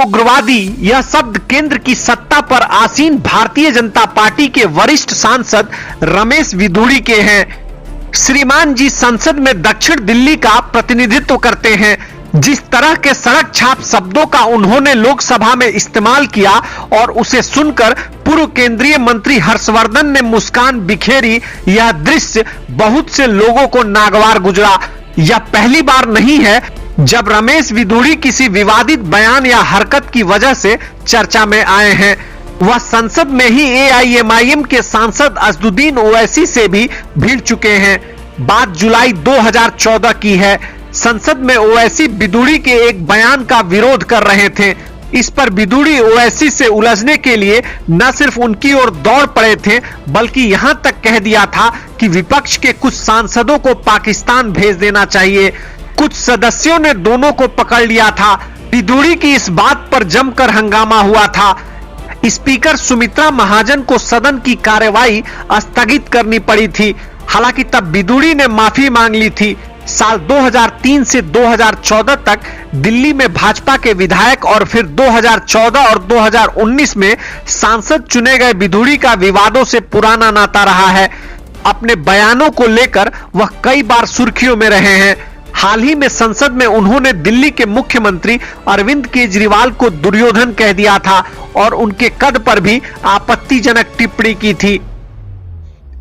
उग्रवादी यह शब्द केंद्र की सत्ता पर आसीन भारतीय जनता पार्टी के वरिष्ठ सांसद रमेश विधुड़ी के हैं। श्रीमान जी संसद में दक्षिण दिल्ली का प्रतिनिधित्व करते हैं। जिस तरह के सड़क छाप शब्दों का उन्होंने लोकसभा में इस्तेमाल किया और उसे सुनकर पूर्व केंद्रीय मंत्री हर्षवर्धन ने मुस्कान बिखेरी, यह दृश्य बहुत से लोगों को नागवार गुजरा। यह पहली बार नहीं है जब रमेश विधुड़ी किसी विवादित बयान या हरकत की वजह से चर्चा में आए हैं। वह संसद में ही एआईएमआईएम के सांसद असदुद्दीन ओवैसी से भी भिड़ चुके हैं। बात जुलाई 2014 की है। संसद में ओवैसी विधुड़ी के एक बयान का विरोध कर रहे थे। इस पर विधुड़ी ओवैसी से उलझने के लिए न सिर्फ उनकी ओर दौड़ पड़े थे, बल्कि यहां तक कह दिया था कि विपक्ष के कुछ सांसदों को पाकिस्तान भेज देना चाहिए। कुछ सदस्यों ने दोनों को पकड़ लिया था। विधुड़ी की इस बात पर जमकर हंगामा हुआ था। स्पीकर सुमित्रा महाजन को सदन की कार्यवाही स्थगित करनी पड़ी थी। हालांकि तब विधुड़ी ने माफी मांग ली थी। साल 2003 से 2014 तक दिल्ली में भाजपा के विधायक और फिर 2014 और 2019 में सांसद चुने गए विधुड़ी का विवादों से पुराना नाता रहा है। अपने बयानों को लेकर वह कई बार सुर्खियों में रहे हैं। हाल ही में संसद में उन्होंने दिल्ली के मुख्यमंत्री अरविंद केजरीवाल को दुर्योधन कह दिया था और उनके कद पर भी आपत्तिजनक टिप्पणी की थी।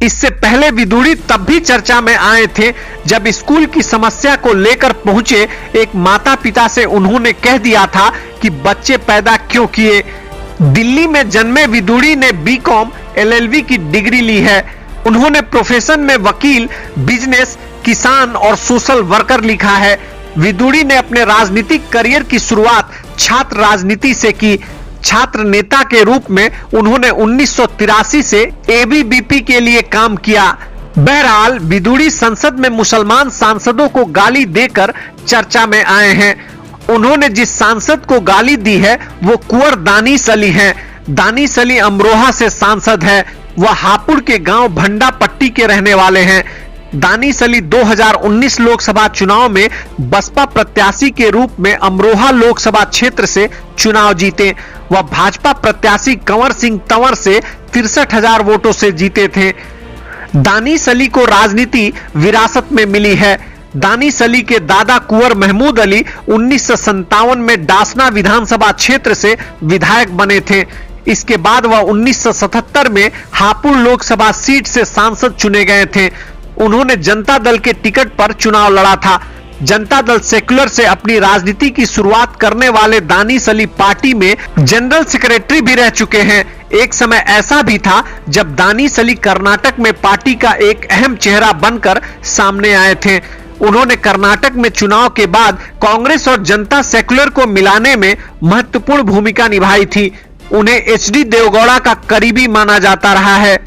इससे पहले विधुड़ी तब भी चर्चा में आए थे जब स्कूल की समस्या को लेकर पहुंचे एक माता पिता से उन्होंने कह दिया था कि बच्चे पैदा क्यों किए। दिल्ली में जन्मे विधुड़ी ने बीकॉम एलएलबी की डिग्री ली है। उन्होंने प्रोफेशन में वकील, बिजनेस, किसान और सोशल वर्कर लिखा है। विधुड़ी ने अपने राजनीतिक करियर की शुरुआत छात्र राजनीति से की। छात्र नेता के रूप में उन्होंने 1983 से एबीवीपी के लिए काम किया। बहरहाल विधुड़ी संसद में मुसलमान सांसदों को गाली देकर चर्चा में आए हैं। उन्होंने जिस सांसद को गाली दी है वो कुंवर दानिश अली हैं। दानिश अली अमरोहा से सांसद है। वह हापुड़ के गांव भंडा पट्टी के रहने वाले हैं। दानिश अली 2019 लोकसभा चुनाव में बसपा प्रत्याशी के रूप में अमरोहा लोकसभा क्षेत्र से चुनाव जीते। वह भाजपा प्रत्याशी कंवर सिंह तंवर से 63,000 वोटों से जीते थे। दानिश अली को राजनीति विरासत में मिली है। दानिश अली के दादा कुंवर महमूद अली 1957 में डासना विधानसभा क्षेत्र से विधायक बने थे। इसके बाद वह 1977 में हापुड़ लोकसभा सीट से सांसद चुने गए थे। उन्होंने जनता दल के टिकट पर चुनाव लड़ा था। जनता दल सेक्युलर से अपनी राजनीति की शुरुआत करने वाले दानिश अली पार्टी में जनरल सेक्रेटरी भी रह चुके हैं। एक समय ऐसा भी था जब दानिश अली कर्नाटक में पार्टी का एक अहम चेहरा बनकर सामने आए थे। उन्होंने कर्नाटक में चुनाव के बाद कांग्रेस और जनता सेक्युलर को मिलाने में महत्वपूर्ण भूमिका निभाई थी। उन्हें एचडी देवगौड़ा का करीबी माना जाता रहा है।